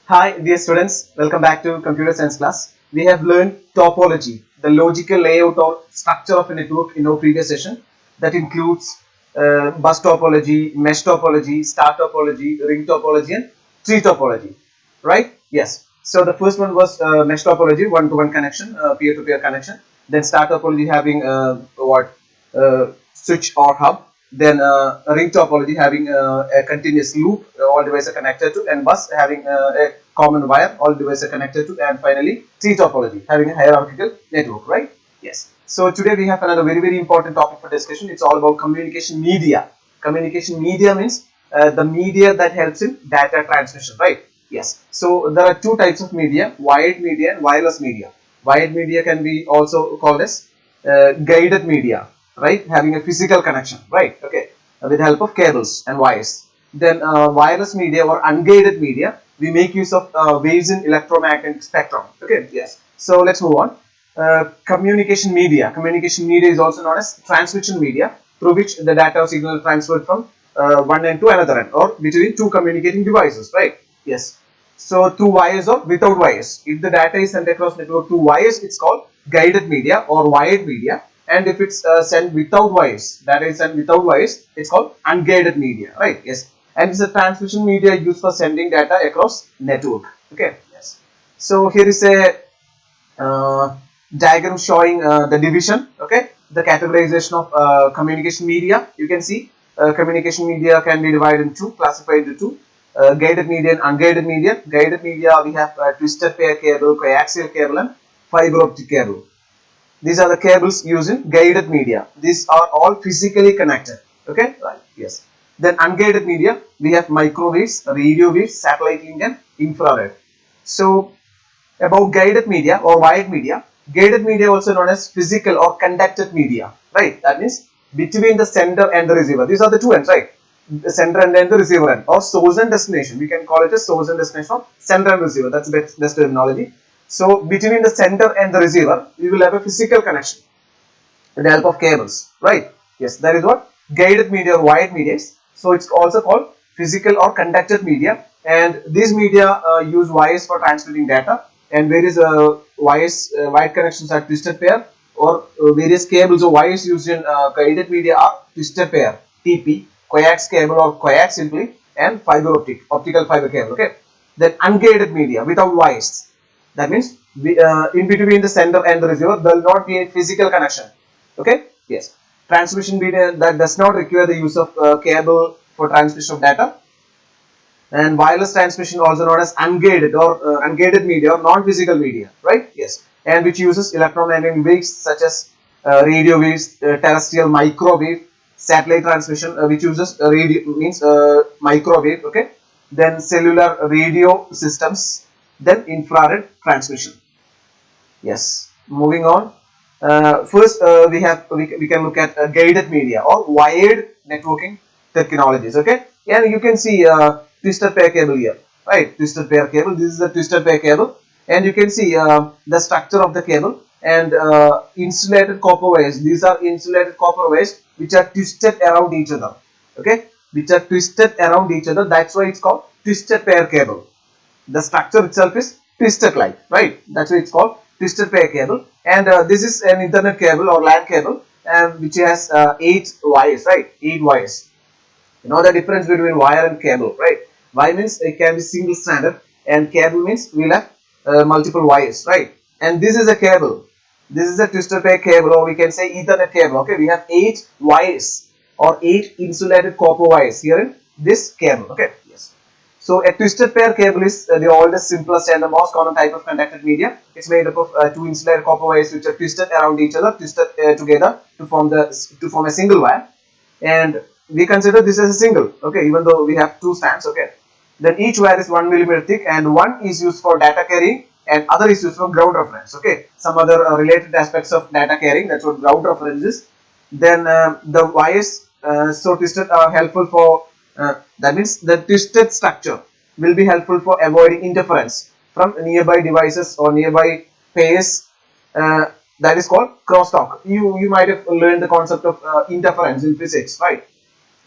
Hi dear students, welcome back to computer science class. We have learned topology, the logical layout or structure of a network in our previous session. That includes bus topology, mesh topology, star topology, ring topology and tree topology, right? Yes. So the first one was mesh topology, one-to-one connection, peer-to-peer connection. Then star topology having switch or hub. Then a ring topology having a continuous loop, all devices are connected to, and bus having a common wire, all devices are connected to, and finally tree topology having a hierarchical network, right? Yes. So today we have another very important topic for discussion. It's all about communication media. Communication media means the media that helps in data transmission, right? Yes. So there are two types of media: wired media and wireless media. Wired media can be also called as guided media, right? Having a physical connection, right? Okay, with the help of cables and wires. Then wireless media or unguided media, we make use of waves in electromagnetic spectrum. Okay, yes. So let's move on. Communication media. Communication media is also known as transmission media, through which the data or signal is transferred from one end to another end, or between two communicating devices, right? Yes. So through wires or without wires. If the data is sent across network through wires, it's called guided media or wired media. And if it's sent without wires, data is sent without wires, it's called unguided media, right? Yes. And it's a transmission media used for sending data across network. Okay. Yes. So here is a diagram showing the division, okay, the categorization of communication media. You can see communication media can be divided into, classified into two, guided media and unguided media. Guided media, we have twisted pair cable, coaxial cable and fiber optic cable. These are the cables used in guided media. These are all physically connected, okay, right? Yes. Then unguided media, we have microwaves, radio waves, satellite link and infrared. So about guided media or wired media. Guided media also known as physical or conducted media, right? That means between the sender and the receiver. These are the two ends, right? The sender end and the receiver end, or source and destination. We can call it a source and destination of sender and receiver. That's the best terminology. So between the sender and the receiver, we will have a physical connection with the help of cables, right? Yes, that is what guided media or wired media is. So it's also called physical or conducted media, and these media use wires for transmitting data, and various wired connections are twisted pair, or various cables or wires used in guided media are twisted pair, TP, coax cable or coax simply, and fiber optical fiber cable. Okay, then unguided media without wires. That means in between the sender and the receiver, there will not be a physical connection. Okay, yes. Transmission media that does not require the use of cable for transmission of data, and wireless transmission also known as unguided or unguided media or non-physical media, right? Yes, and which uses electromagnetic waves such as radio waves, terrestrial microwave, satellite transmission, which uses radio means microwave. Okay, then cellular radio systems, then infrared transmission. Yes, moving on. First, we can look at guided media or wired networking technologies. Okay, and you can see twisted pair cable here, right? Twisted pair cable. This is the twisted pair cable, and you can see the structure of the cable and insulated copper wires. These are insulated copper wires which are twisted around each other. Okay, which are twisted around each other. That's why it's called twisted pair cable. The structure itself is twisted like, right? That's why it's called twisted pair cable. And this is an Ethernet cable or LAN cable, which has 8 wires, right? 8 wires. You know the difference between wire and cable, right? Wire means it can be single stranded, and cable means we'll have multiple wires, right? And this is a cable. This is a twisted pair cable, or we can say Ethernet cable. Okay, we have 8 wires or 8 insulated copper wires here in this cable. Okay, yes. So a twisted pair cable is the oldest, simplest and the most common type of conducted media. It's made up of 2 insulated copper wires which are twisted around each other, twisted together to form a single wire. And we consider this as a single, okay, even though we have 2 strands. Okay, then each wire is 1 millimeter thick, and one is used for data carrying and other is used for ground reference. Okay, some other related aspects of data carrying, that's what ground reference is. Then the wires so twisted are helpful for that means the twisted structure will be helpful for avoiding interference from nearby devices or nearby pairs. That is called crosstalk. You might have learned the concept of interference in physics, right?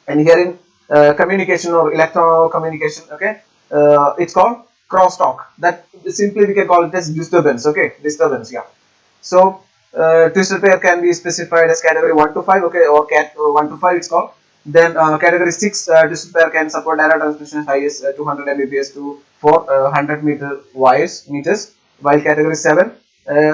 And here in communication or electron communication, okay, it's called crosstalk. That simply we can call it as disturbance. Okay, disturbance. Yeah. So twisted pair can be specified as category 1 to 5. Okay, or cat 1 to 5 it's called. Then category 6 twisted pair can support data transmission highest 200 Mbps to 400 meters, while category 7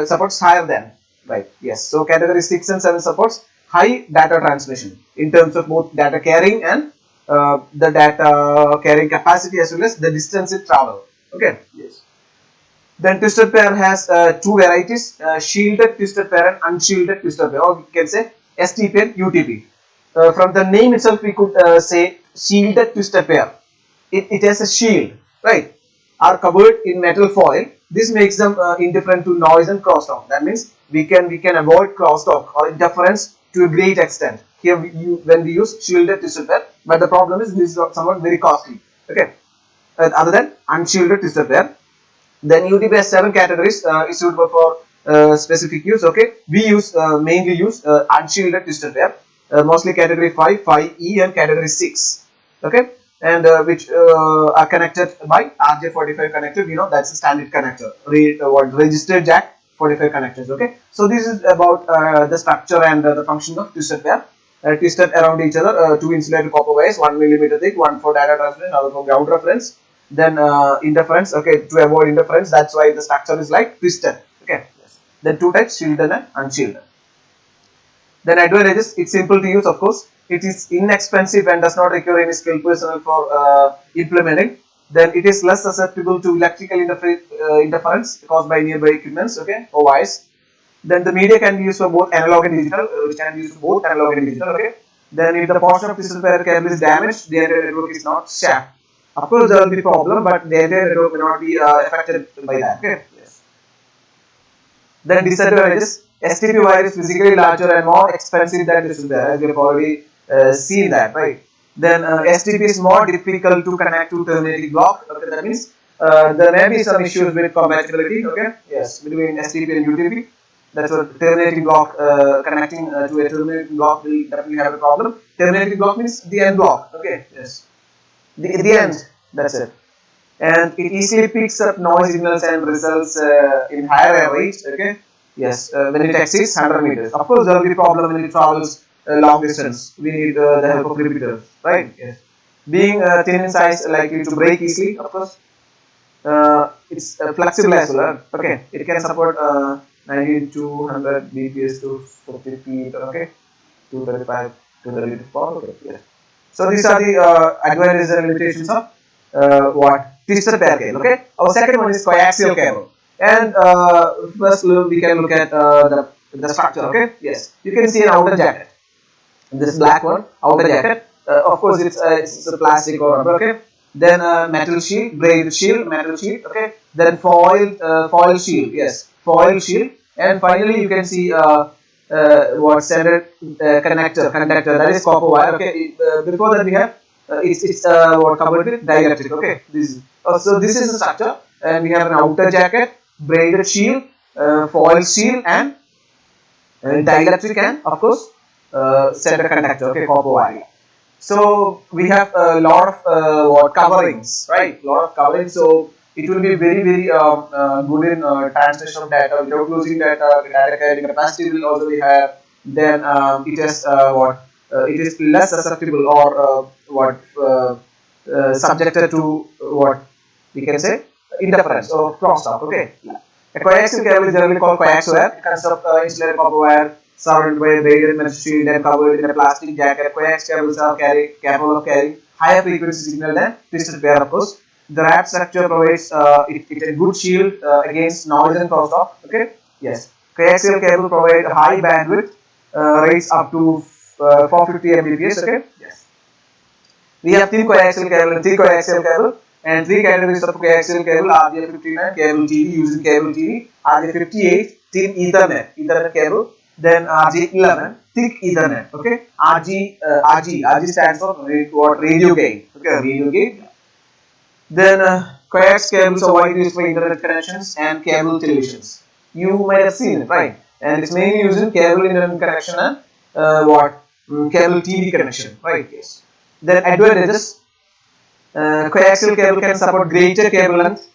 supports higher than. Right. Yes. So category 6 and 7 supports high data transmission in terms of both data carrying and the data carrying capacity as well as the distance it travel. Okay. Yes. Then twisted pair has two varieties: shielded twisted pair and unshielded twisted pair, or we can say STP and UTP. From the name itself, we could say shielded twisted pair. It has a shield, right? Are covered in metal foil. This makes them indifferent to noise and crosstalk. That means we can avoid crosstalk or interference to a great extent. Here, when we use shielded twisted pair, but the problem is this is somewhat very costly. Okay, other than unshielded twisted pair. Then UTP has 7 categories. Is suitable for specific use. Okay, we mainly use unshielded twisted pair, mostly category 5, 5E, and category 6. Okay, and which are connected by RJ45 connector. We know that's a standard connector. Registered jack 45 connectors. Okay, so this is about the structure and the function of twisted pair. Twisted around each other, two insulated copper wires, 1 millimeter thick, one for data transmission, other for ground reference. Then interference. Okay, to avoid interference, that's why the structure is like twisted. Okay, yes. Then two types: shielded and unshielded. Then advantages: it's simple to use, of course. It is inexpensive and does not require any skilled personnel for implementing. Then it is less susceptible to electrical interference caused by nearby equipments. Okay, or wires. Then the media can be used for both analog and digital, which can be used for both analog and digital. Okay. Then if the portion of twisted pair cable is damaged, the entire network is not shafted. Of course, there will be problem, but the entire network will not be affected by that. Okay. Yes. Then disadvantages: STP wire is physically larger and more expensive than twisted pair, as we have already seen that, right? Then STP is more difficult to connect to terminating block. Okay, that means there may be some issues with compatibility. Okay. Yes, between STP and UTP. That's what terminating block connecting to a terminating block will definitely have a problem. Terminating block means the end block. Okay. Yes. The end, that's it. And it easily picks up noise signals and results in higher error rates. Okay, yes, when it exceeds 100 meters. Of course, there will be problem when it travels long distance. We need the help of repeaters, right? Yes. Being thin in size, likely to break easily. Of course, it's flexible as well. Okay, it can support 90 to 100 bps to 40 feet. Okay, 235 to 34. Okay, yes. So these are the advantages and limitations of what twisted pair cable. Okay. Our second one is coaxial cable, and first we can look at the structure. Okay. Yes, you can see an outer jacket. This black one, outer jacket. Of course, it's a plastic or rubber. Okay. Then metal shield, braided shield, metal shield. Okay. Then foil shield. Yes, foil shield, and finally you can see what standard conductor, that is copper wire. Okay, before that we have it's what covered with dielectric. Okay, so this is the structure, and we have an outer jacket, braided shield, foil shield, and dielectric, and of course standard conductor. Okay, copper wire. So we have a lot of what coverings, right? Lot of coverings. So it will be very good in transmission of data without losing data. Data carrying capacity will also be higher. Then it is it is less susceptible or subjected to what we can say interference or crosstalk. Okay. A coaxial cable is generally called coaxial. It consists of insulated copper wire surrounded by a braided metal shield and covered in a plastic jacket. Coaxial cables are capable of carrying higher frequency signal than twisted pair, of course. The wrap structure provides it a good shield against noise and crosstalk. Okay. Yes. Coaxial cable provide high bandwidth rates up to 450 Mbps. Okay. Yes. We have thin coaxial cable and thick coaxial cable, and three categories of coaxial cable: RJ59 cable TV, using cable TV; RJ58 thin Ethernet cable; then RJ11 thick Ethernet. Okay. RG stands for radio gain. Okay, radio gain. Then coax cables are widely used for internet connections and cable televisions. You might have seen it, right? And it's mainly used in cable internet connection and cable TV connection, right? Yes. Then advantages: coaxial cable can support greater cable length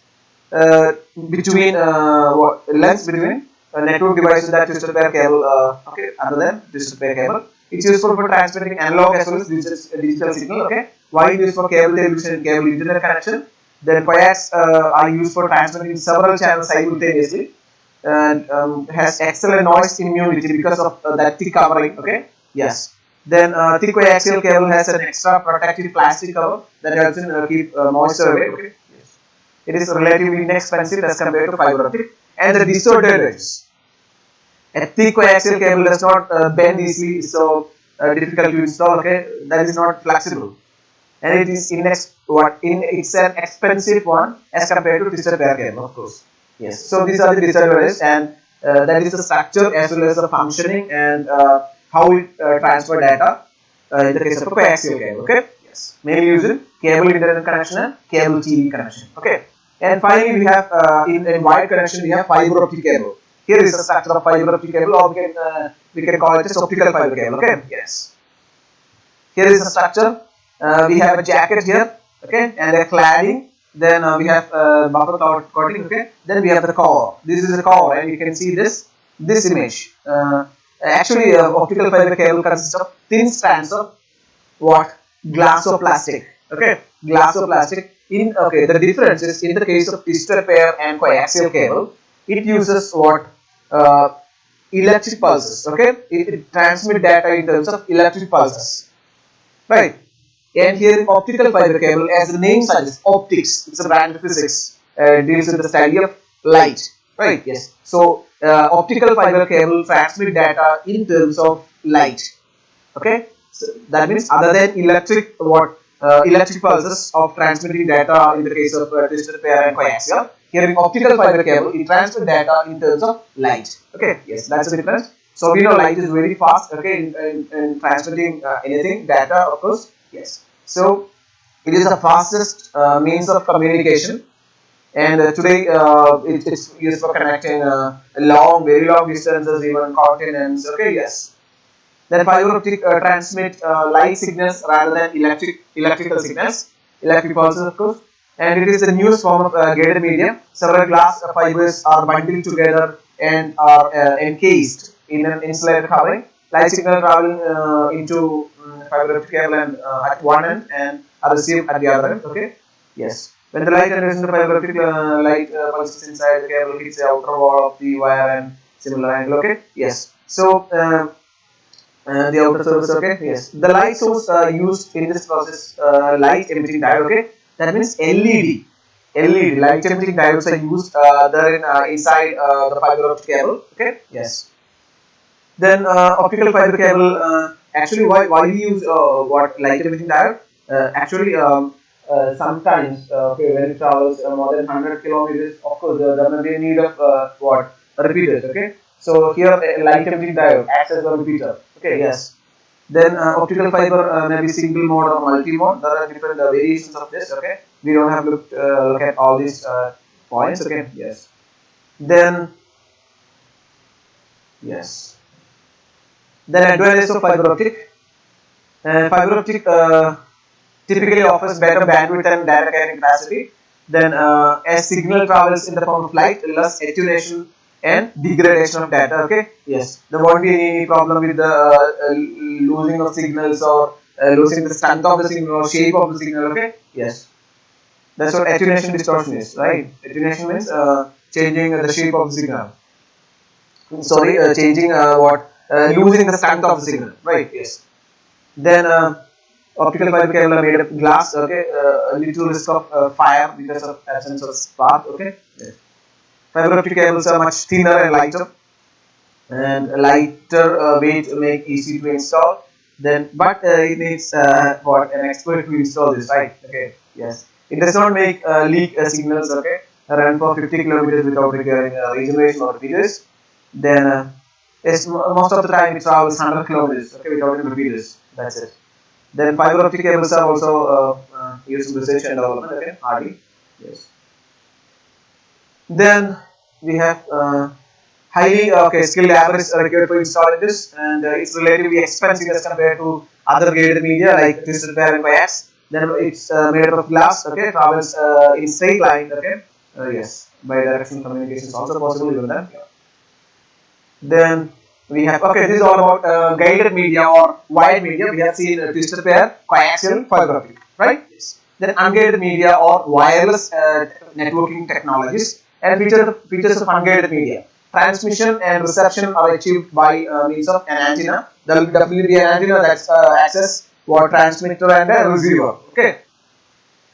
uh, between what length between network devices that twisted pair cable, okay, other than twisted pair cable. It's useful for transmitting analog as well as digital signal, okay. Wide used for cable television and cable internet connection. Then coax are used for transmitting several channels simultaneously, and has excellent noise immunity because of that thick covering, okay. Yes. Then thick coaxial cable has an extra protective plastic cover that helps in keep moisture away, okay. It is relatively inexpensive as compared to fiber optic. And the distorted edge. A thick coaxial cable does not bend easily, so difficult to install. Okay, that is not flexible, and it is it's an expensive one as compared to twisted pair cable, of course. Yes. So these are the disadvantages, and that is the structure as well as the functioning and how it transfer data in the case of a coaxial cable. Okay. Yes. Mainly used in cable internet connection and cable TV connection. Okay. And finally, we have in wide connection, we have fiber optic cable. Here is the structure of fiber optic cable, or we can call it as optical fiber cable. Okay. Yes. Here is the structure. We have a jacket here, okay, and a cladding. Then we have buffer coating, okay. Then we have the core. This is the core, and you can see this image. Actually, optical fiber cable consists of thin strands of what? Glass or plastic, okay. Glass or plastic. The difference is in the case of twisted pair and coaxial cable, it uses what? Electric pulses, okay. It transmits data in terms of electric pulses, right. And here in optical fiber cable, as the name suggests, optics, it's a branch of physics, deals with the study of light, right. Yes. So optical fiber cable transmit data in terms of light, okay. So that means other than electric pulses of transmitting data in the case of twisted pair and coaxial. Here in optical fiber cable, it transmits data in terms of light. Okay, yes, that's the difference. So we know light is very fast, okay, in transmitting anything, data, of course. Yes. So it is the fastest means of communication, and today it's used for connecting very long distances, even continents. Okay, yes. Then fiber optic transmit light signals rather than electrical signals, electric pulses, of course. And it is the newest form of guided medium. Several glass fibers are bundled together and are encased in an insulated covering. Light signal traveling into fiber optic cable and at one end and are received at the other end. Okay. Yes. When the light enters into the fiber optic, light pulses inside the cable hits the outer wall of the wire and similar angle. Okay. Yes. So the outer surface, okay. Yes. The light source used in this process, light emitting diode, okay. That means LED. LED, light emitting diodes are used there inside the fiber optic cable, okay. Yes. Then optical fiber cable, actually why we use what light emitting diode? Actually, sometimes, okay, when it travels more than 100 kilometers, of course, there may be a need of what? Repeaters, okay. So here, light emitting diode acts as a repeater. Okay, yes. Then optical fiber may be single mode or multi mode. There are different variations of this. Okay, we don't have to look at all these points. Okay, yes. Then yes. Then advantages of fiber optic. Fiber optic typically offers better bandwidth and data carrying capacity. Then as signal travels in the form of light, less attenuation and degradation of data. Okay, yes, there won't be any problem with the losing of signals or losing the strength of the signal or shape of the signal. Okay, yes, that's what attenuation distortion is, right? Attenuation means changing the shape of the signal. Sorry, changing losing the strength of the signal, right? Yes. Then optical fiber cable are made of glass. Okay, little risk of fire because of absence of spark. Okay. Yes. Fiber optic cables are much thinner and lighter, and lighter weight to make easy to install. Then, but it needs an expert to install this, right? Okay, yes. It does not make leak signals. Okay, run for 50 kilometers without requiring regeneration or repeaters. Then, yes, most of the time it travels 100 kilometers. Okay, without any repeaters. That's it. Then fiber optic cables are also used in research and development. Okay, hardly. Yes. Then we have highly skilled labor is required for installing this, and it's relatively expensive as compared to other graded media like twisted pair and coax. Then it's made up of glass. Okay, travels in straight line. Okay, Yes, bidirectional communication is also possible even then. Then we have, okay, this is all about guided media or wired media. We have seen twisted pair, coaxial, fiber optic, right? Yes. Then unguided media or wireless networking technologies and features of unguided media. Transmission and reception are achieved by means of an antenna. There will definitely be an antenna that's access for transmitter and a receiver. Okay.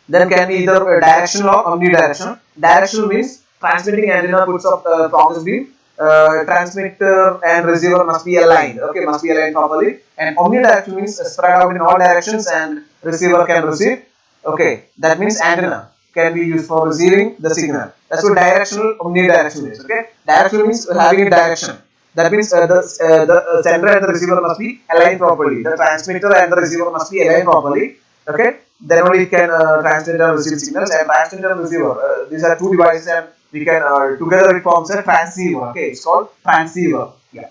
Then can be either directional or omnidirectional. Directional means transmitting antenna puts up focus beam. Transmitter and receiver must be aligned. Okay, must be aligned properly. And omnidirectional means spread out in all directions and receiver can receive. Okay, that means antenna can be used for receiving the signal. That's what directional omnidirectional is. Okay, directional means having a direction. That means the sender and the receiver must be aligned properly. The transmitter and the receiver must be aligned properly. Okay, then only it can transmit and receive signals. And transmitter and receiver, these are two devices, and we can together it forms a transceiver. Okay, it's called transceiver. Yeah.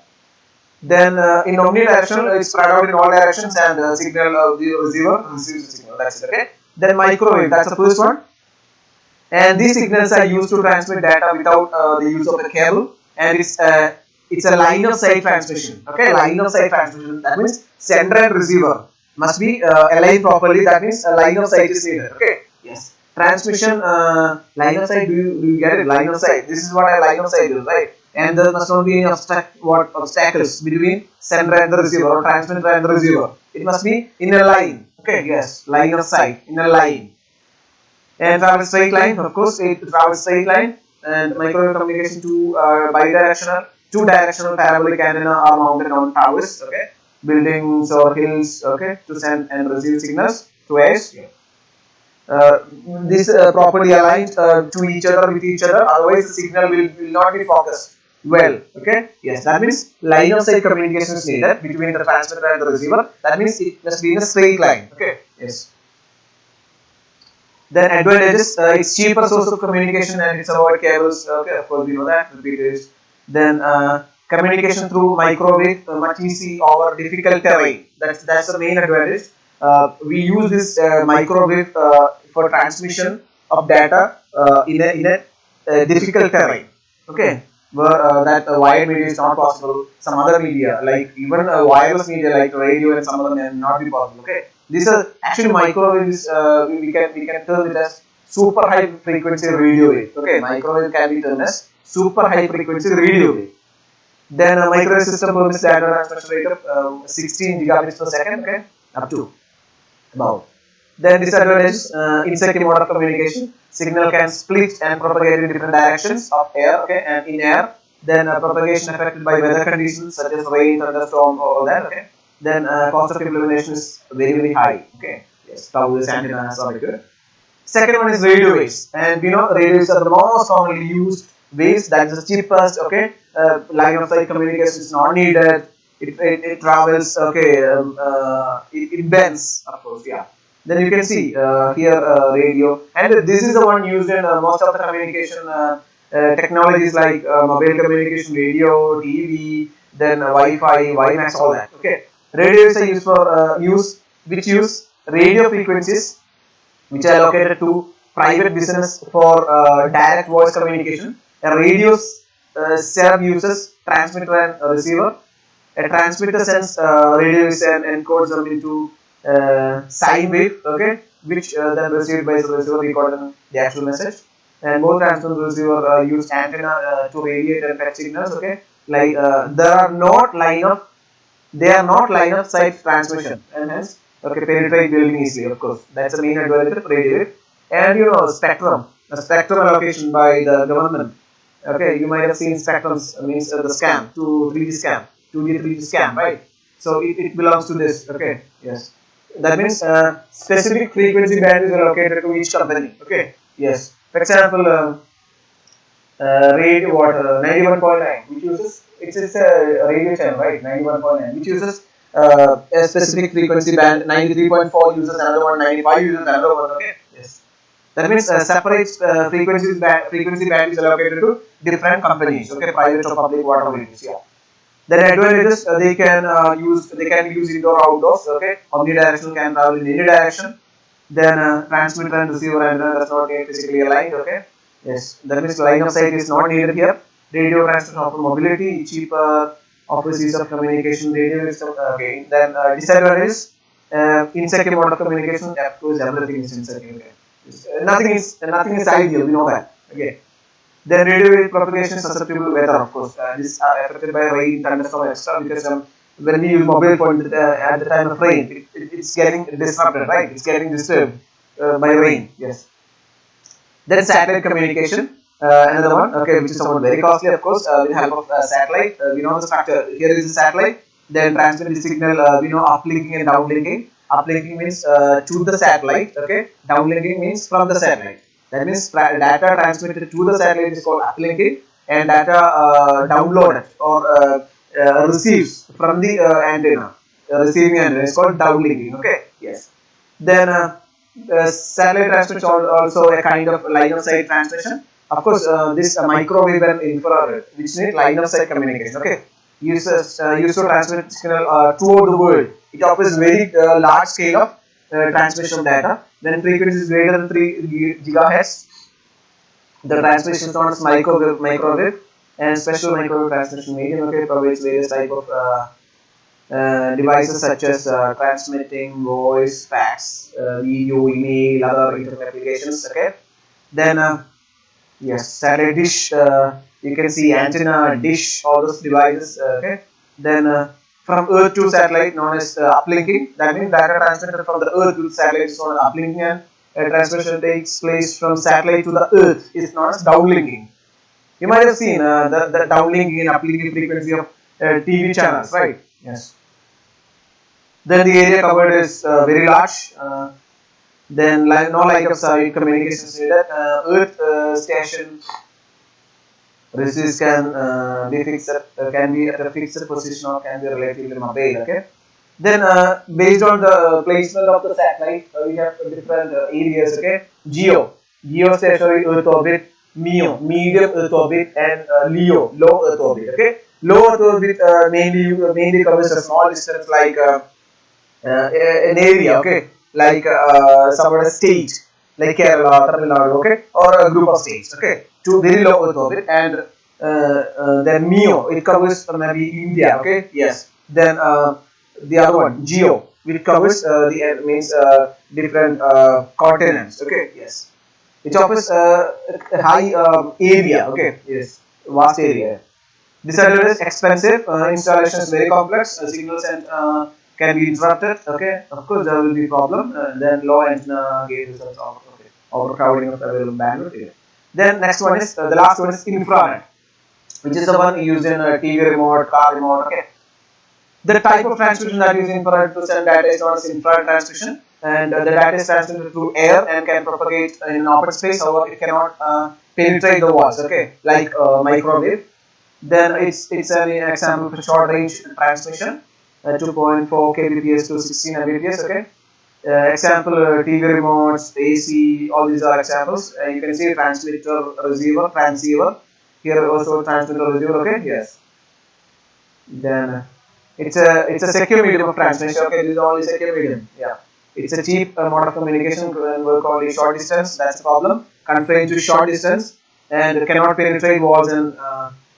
Then in omnidirectional, it's spread out in all directions, and signal of the receiver receives the signal. That's it. Okay. Then microwave, that's the first one. And these signals are used to transmit data without the use of a cable, and it's a line of sight transmission. Okay, line of sight transmission. That means sender and receiver must be aligned properly. That means a line of sight is needed. Okay. Yes. Transmission line of sight. Do you get it? Line of sight. This is what a line of sight is, right? And there must not be any obstacles between sender and the receiver or transmitter and the receiver. It must be in a line. Okay. Yes. Line of sight in a line. And travel straight line, of course, it travels straight line. And microwave communication to bidirectional, two directional parabolic antenna are mounted on towers, okay, buildings or hills, okay, to send and receive signals to airs. Uh, this properly aligned to each other with each other, otherwise the signal will not be focused well. Okay, yes, that means line of sight communication is needed between the transmitter and the receiver. That means it must be in a straight line. Okay, yes. Then advantages, it's cheaper source of communication and it's avoid cables. Okay, of course we know that. Repeat is. Then communication through microwave much easy over difficult terrain. That's the main advantage. We use this microwave for transmission of data in a difficult terrain. Okay, where that wired media is not possible. Some other media like even wireless media like radio and some of them may not be possible. Okay, these are actually microwaves. We can term it as super high frequency radio wave. Okay, microwave can be termed as super high frequency radio wave. Then a microwave system permits data transmission rate of 16 gigabits per second. Okay, up to about. Then disadvantages, insecure mode of communication. Signal can split and propagate in different directions of air, okay, and in air. Then propagation affected by weather conditions such as rain, thunderstorm, or all that, okay. Then cost of implementation is very high, okay. Yes, towers, antennas are good. Second one is radio waves, and we know radio waves are the most commonly used waves. That is the cheapest, okay. Line of sight communication is not needed. It travels, okay. It bends, of course, yeah. Then you can see here radio, and this is the one used in most of the communication technologies like mobile communication, radio, TV, then Wi-Fi, WiMAX, all that. Okay, radios are used for which use radio frequencies which are allocated to private business for direct voice communication. A radios serve users transmitter and receiver. A transmitter sends radio waves and encodes them into sine wave, okay, which then received by the receiver recording the actual message. And both transmitter and receiver use antenna to radiate and fetch signals, okay. Like they are not line of sight transmission, and hence okay penetrate building easily. Of course, that's the main advantage of radio wave. And spectrum, the spectrum allocation by the government. Okay, you might have seen spectrums, means the scam, 2 3G scam, 2G 3G scam, right? So it belongs to this. Okay, yes. That means specific frequency band is allocated to each company. Okay, yes. For example, radio 91.9, which uses it's a radio channel, right? 91.9, which uses a specific frequency band. 93.4 uses another one. 95 uses another one. Okay, yes. That means separate frequency band is allocated to different companies. Okay, private or public, whatever it is. Yeah. Then advantages, they can use indoor outdoors. Okay, omnidirectional can travel in any direction. Then transmitter and receiver and does not get physically aligned. Okay, Yes, that means line of sight is not needed here. Radio transmission offers mobility, cheaper, offers ease of communication. Radio is okay. Then disadvantage is insecure mode of communication. Of course, everything is insecure. Okay. Nothing is ideal. We know that. Okay. Then radio wave propagation is susceptible to weather. Of course, this are affected by rain, thunderstorm, etc. Because when we use mobile phone at the time of rain, it's getting disrupted, right? It's getting disturbed by rain. Yes. Then satellite communication, another one, okay, which is somewhat very costly, of course, with the help of satellite. We know the structure. Here is the satellite. Then transmit the signal. We know uplinking and downlinking. Uplinking means to the satellite. Okay. Downlinking means from the satellite. That means data transmitted to the satellite is called uplinking, and data downloaded or receives from the antenna, receiving antenna is called downlinking. Okay. Yes. Then satellite transmission is also a kind of line of sight transmission. Of course, this microwave and infrared, which need line of sight communication. Okay, used to transmit signal throughout the world. It offers very large scale of transmission of data. Then frequency is greater than 3 gigahertz. The transmission is known as microwave and special microwave transmission medium. Okay, provides various type of devices such as transmitting voice, fax, video, email, other internet applications. Okay. Then yes, satellite dish. You can see antenna, dish, all those devices. Okay. Then from Earth to satellite, known as uplinking. That means data transmitted from the Earth to satellite is known as uplinking, and transmission takes place from satellite to the Earth is known as downlinking. You might have seen the downlinking and uplinking frequency of TV channels, right? Yes. Then the area covered is very large. Then no line of sight communication is needed. Earth station receives can be at a fixed position or can be relatively mobile. Okay. Then based on the placement of the satellite, we have different areas. Okay. Geostationary Earth orbit, medium Earth orbit, and low Earth orbit. Okay. Low Earth orbit mainly covers a small distance like an area, okay, like somewhat a state, like Kerala, Tamil Nadu, okay, or a group of states, okay, to very low Earth orbit, and then MEO, it covers maybe India, okay, yes. Then the other one, GEO, which covers the means different continents, okay, yes. It offers a high area, okay, yes, vast area. Disadvantage is expensive, installation is very complex, signals and can be interrupted. Okay, of course there will be problem. Then low antenna gate results of overcrowding of available bandwidth. Okay. Then next one is the last one is infrared, which is the one used in TV remote, car remote. Okay, the type of transmission that is infrared to send data is known as infrared transmission, and the data is transmitted through air and can propagate in open space. However, it cannot penetrate the walls. Okay, like microwave. Then it's an example for short range transmission. 2.4 kbps to 16 mbps. Okay. Example TV remotes, AC, all these are examples. You can see transmitter, receiver, transceiver. Here also transmitter, receiver. Okay. Yes. Then it's a secure medium of transmission. Okay. This is only secure medium. Yeah. It's a cheap mode of communication and work only short distance. That's the problem. Confined to short distance and cannot penetrate walls and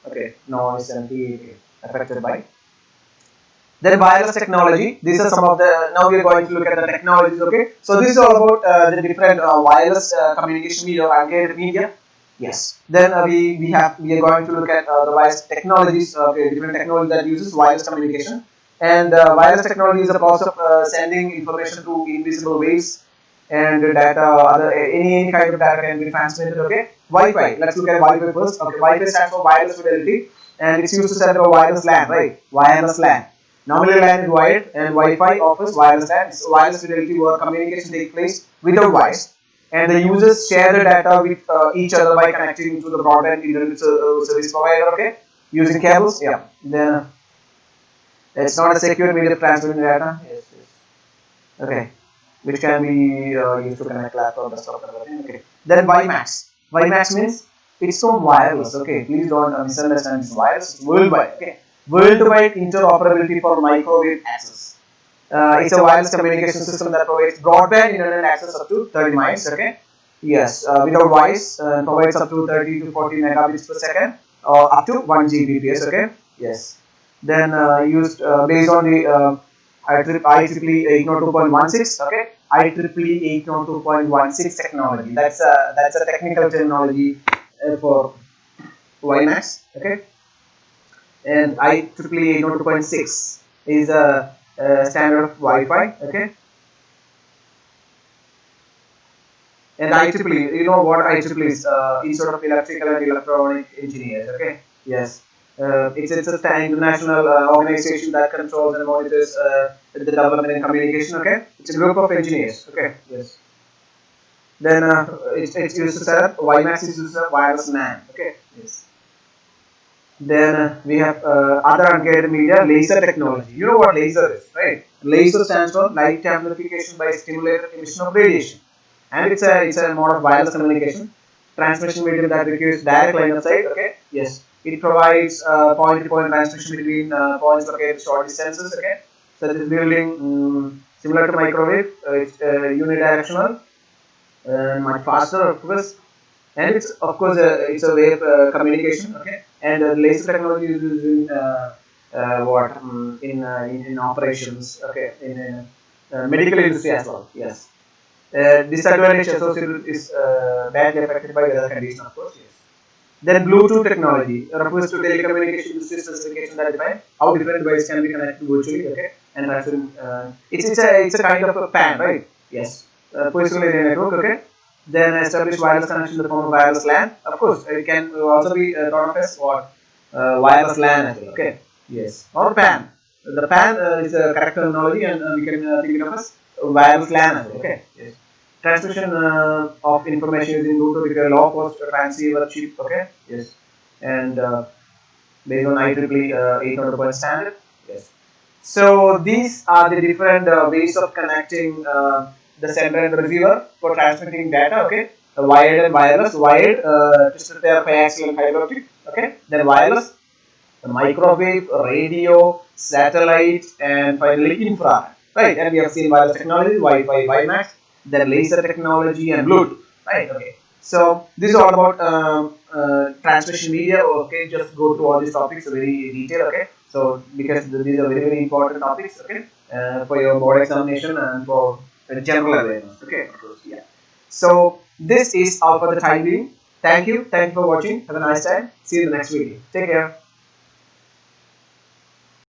okay, noise and be affected by. Then wireless technology. These are some of the. Now we are going to look at the technologies. Okay. So this is all about the different wireless communication media, aggregated media. Yes. Then we are going to look at the wireless technologies. Okay, different technology that uses wireless communication. And wireless technology is a process of sending information through invisible waves and data. Any kind of data can be transmitted. Okay. Wi-Fi. Let's look at Wi-Fi first. Okay. Wi-Fi stands for wireless fidelity, and it's used to set up a wireless LAN, right? Wireless LAN. Normally LAN is wired and Wi-Fi offers wireless LAN. It's wireless fidelity where communication takes place without wires, and the users share the data with each other by connecting to the broadband internet service provider. Okay, using cables. Yeah. Then it's not a secure media of transmitting data. Yes. Okay, which can be used to connect laptop, desktop, and everything. Okay. Then WiMAX. WiMAX means it's so wireless. Okay, please don't misunderstand. It's wireless. It's worldwide. Okay. Worldwide interoperability for microwave access. It's a wireless communication system that provides broadband internet access up to 30 miles. Okay, Yes, without voice, provides up to 30 to 40 megabits per second or up to 1 Gbps. Okay. Yes. Then used based on the IEEE 802.16. Okay. IEEE 802.16 technology. That's a technical terminology for WiMAX. Okay. And IEEE 802.6 is a standard of Wi-Fi. Okay. And IEEE, you know what IEEE is? Institute of Electrical and Electronic Engineers. Okay. Yes. It's a international organization that controls and monitors the development and communication. Okay. It's a group of engineers. Okay. Yes. Then it's used to set up WiMAX is used to set up wireless LAN. Okay. Yes. Then we have other unguided media, laser technology. You know what laser is, right? Laser stands for light amplification by stimulated emission of radiation, and it's a mode of wireless communication, transmission medium that requires direct line of sight. Okay, yes, it provides point-to-point transmission between points located at short distances. Okay, such as building similar to microwave. It's unidirectional and much faster, of course, and it's of course it's a way of communication. Okay, and laser technology is used in what in operations. Okay, in medical industry as well. Yes. Disadvantage associated with is badly affected by weather condition, of course. Yes. Then Bluetooth technology refers to telecommunication industry specification that define how different devices can be connected virtually. Okay, and transferring. It's a kind of a PAN, right? Yes. Personal area network. Okay. Then establish wireless connection in the form of wireless LAN. Of course, it can also be thought of as what wireless LAN as well. Okay. Yes. Or PAN. The PAN is a correct terminology, and we can think it of as wireless LAN as well. Okay. Yes. Transmission of information using Bluetooth with a low cost transceiver chip. Okay. Yes. And based on IEEE 800 standard. Yes. So these are the different ways of connecting the sender and the receiver for transmitting data. Okay, wired and wireless. Wired, twisted pair, coaxial and fiber optic. Okay, then wireless, the microwave, radio, satellite, and finally infrared. Right, and we have seen wireless technology, Wi-Fi, WiMAX, then laser technology and Bluetooth. Right. Okay. So this is all about transmission media. Okay, just go through all these topics very detailed. Okay, so because these are very important topics. Okay, for your board examination and for general awareness. Okay, of course, yeah. So this is all for the time being. Thank you for watching. Have a nice time. See you in the next video. Take care.